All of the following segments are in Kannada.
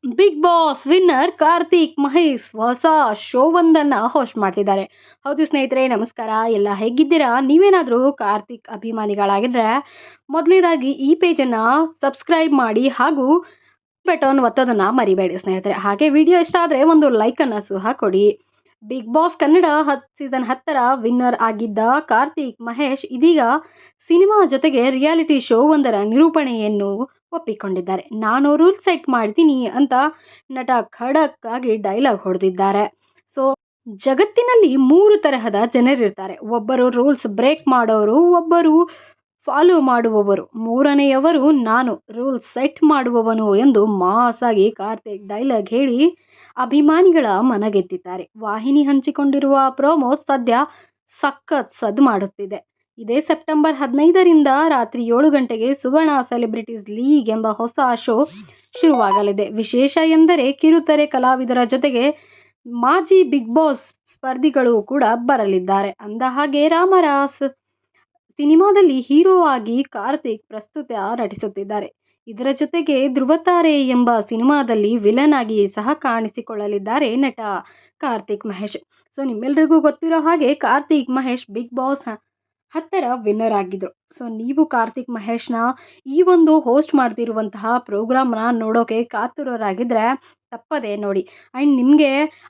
Big boss winner Karthik Mahesh ಹೊಸ ಶೋವೊಂದನ್ನು ಹೋಸ್ಟ್ ಮಾಡ್ತಿದ್ದಾರೆ. ಹೌದು ಸ್ನೇಹಿತರೆ, ನಮಸ್ಕಾರ. ಎಲ್ಲ ಹೇಗಿದ್ದೀರಾ? ನೀವೇನಾದರೂ ಕಾರ್ತಿಕ್ ಅಭಿಮಾನಿಗಳಾಗಿದ್ದರೆ ಮೊದಲನೇದಾಗಿ ಈ ಪೇಜನ್ನು ಸಬ್ಸ್ಕ್ರೈಬ್ ಮಾಡಿ ಹಾಗೂ ಬಟನ್ ಒತ್ತೋದನ್ನು ಮರಿಬೇಡಿ ಸ್ನೇಹಿತರೆ. ಹಾಗೆ ವಿಡಿಯೋ ಇಷ್ಟ ಆದರೆ ಒಂದು ಲೈಕನ್ನು ಸಹ ಕೊಡಿ. ಬಿಗ್ ಬಾಸ್ ಕನ್ನಡ ಸೀಸನ್ 10ರ ವಿನ್ನರ್ ಆಗಿದ್ದ ಕಾರ್ತಿಕ್ ಮಹೇಶ್ ಇದೀಗ ಸಿನಿಮಾ ಜೊತೆಗೆ ರಿಯಾಲಿಟಿ ಶೋ ಒಂದರ ನಿರೂಪಣೆಯನ್ನು ಒಪ್ಪಿಕೊಂಡಿದ್ದಾರೆ. ನಾನು ರೂಲ್ ಸೆಟ್ ಮಾಡ್ತೀನಿ ಅಂತ ನಟ ಖಡಕ್ ಆಗಿ ಡೈಲಾಗ್ ಹೊಡೆದಿದ್ದಾರೆ. ಸೊ ಜಗತ್ತಿನಲ್ಲಿ 3 ತರಹದ ಜನರಿರ್ತಾರೆ. ಒಬ್ಬರು ರೂಲ್ಸ್ ಬ್ರೇಕ್ ಮಾಡೋರು, ಒಬ್ಬರು ಫಾಲೋ ಮಾಡುವವರು, ಮೂರನೆಯವರು ನಾನು ರೂಲ್ಸ್ ಸೆಟ್ ಮಾಡುವವನು ಎಂದು ಮಾಸ್ ಆಗಿ ಕಾರ್ತಿಕ್ ಡೈಲಾಗ್ ಹೇಳಿ ಅಭಿಮಾನಿಗಳ ಮನಗೆದ್ದಿದ್ದಾರೆ. ವಾಹಿನಿ ಹಂಚಿಕೊಂಡಿರುವ ಪ್ರೋಮೋ ಸದ್ಯ ಸಖತ್ ಸದ್ದು ಮಾಡುತ್ತಿದೆ. ಇದೇ ಸೆಪ್ಟೆಂಬರ್ 15ರಿಂದ ರಾತ್ರಿ 7 ಗಂಟೆಗೆ ಸುವರ್ಣ ಸೆಲೆಬ್ರಿಟೀಸ್ ಲೀಗ್ ಎಂಬ ಹೊಸ ಶೋ ಶುರುವಾಗಲಿದೆ. ವಿಶೇಷ ಎಂದರೆ ಕಿರುತೆರೆ ಕಲಾವಿದರ ಜೊತೆಗೆ ಮಾಜಿ ಬಿಗ್ ಬಾಸ್ ಸ್ಪರ್ಧಿಗಳು ಕೂಡ ಬರಲಿದ್ದಾರೆ. ಅಂದಹಾಗೆ ರಾಮರಾಸ್ ಸಿನಿಮಾದಲ್ಲಿ ಹೀರೋ ಆಗಿ ಕಾರ್ತಿಕ್ ಪ್ರಸ್ತುತ ನಟಿಸುತ್ತಿದ್ದಾರೆ. ಇದರ ಜೊತೆಗೆ ಧ್ರುವತಾರೆ ಎಂಬ ಸಿನಿಮಾದಲ್ಲಿ ವಿಲನ್ ಆಗಿ ಸಹ ಕಾಣಿಸಿಕೊಳ್ಳಲಿದ್ದಾರೆ ನಟ ಕಾರ್ತಿಕ್ ಮಹೇಶ್. ಸೊ ನಿಮ್ಮೆಲ್ಲರಿಗೂ ಗೊತ್ತಿರೋ ಹಾಗೆ ಕಾರ್ತಿಕ್ ಮಹೇಶ್ ಬಿಗ್ ಬಾಸ್ 10ರ ವಿನ್ನರ್ ಆಗಿದ್ರು. ಸೊ ನೀವು ಕಾರ್ತಿಕ್ ಮಹೇಶ್ನ ಈ ಒಂದು ಹೋಸ್ಟ್ ಮಾಡ್ತಿರುವಂತಹ ಪ್ರೋಗ್ರಾಮ್ನ ನೋಡೋಕೆ ಕಾತುರರಾಗಿದ್ದರೆ ತಪ್ಪದೆ ನೋಡಿ. ಆ್ಯಂಡ್ ನಿಮಗೆ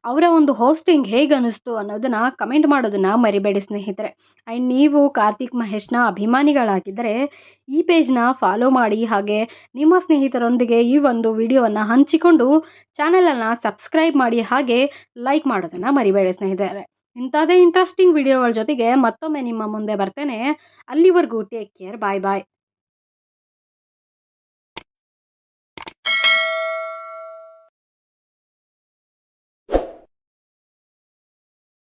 ಅವರ ಒಂದು ಹೋಸ್ಟಿಂಗ್ ಹೇಗೆ ಅನ್ನಿಸ್ತು ಅನ್ನೋದನ್ನು ಕಮೆಂಟ್ ಮಾಡೋದನ್ನು ಮರಿಬೇಡಿ ಸ್ನೇಹಿತರೆ. ಆ್ಯಂಡ್ ನೀವು ಕಾರ್ತಿಕ್ ಮಹೇಶ್ನ ಅಭಿಮಾನಿಗಳಾಗಿದ್ದರೆ ಈ ಪೇಜ್ನ ಫಾಲೋ ಮಾಡಿ, ಹಾಗೆ ನಿಮ್ಮ ಸ್ನೇಹಿತರೊಂದಿಗೆ ಈ ಒಂದು ವಿಡಿಯೋವನ್ನು ಹಂಚಿಕೊಂಡು ಚಾನಲನ್ನು ಸಬ್ಸ್ಕ್ರೈಬ್ ಮಾಡಿ, ಹಾಗೆ ಲೈಕ್ ಮಾಡೋದನ್ನು ಮರಿಬೇಡಿ ಸ್ನೇಹಿತರೆ. ಇಂಥದೇ ಇಂಟ್ರೆಸ್ಟಿಂಗ್ ವಿಡಿಯೋಗಳ ಜೊತೆಗೆ ಮತ್ತೊಮ್ಮೆ ನಿಮ್ಮ ಮುಂದೆ ಬರ್ತೇನೆ. ಅಲ್ಲಿವರೆಗೂ ಟೇಕ್ ಕೇರ್. ಬಾಯ್ ಬಾಯ್.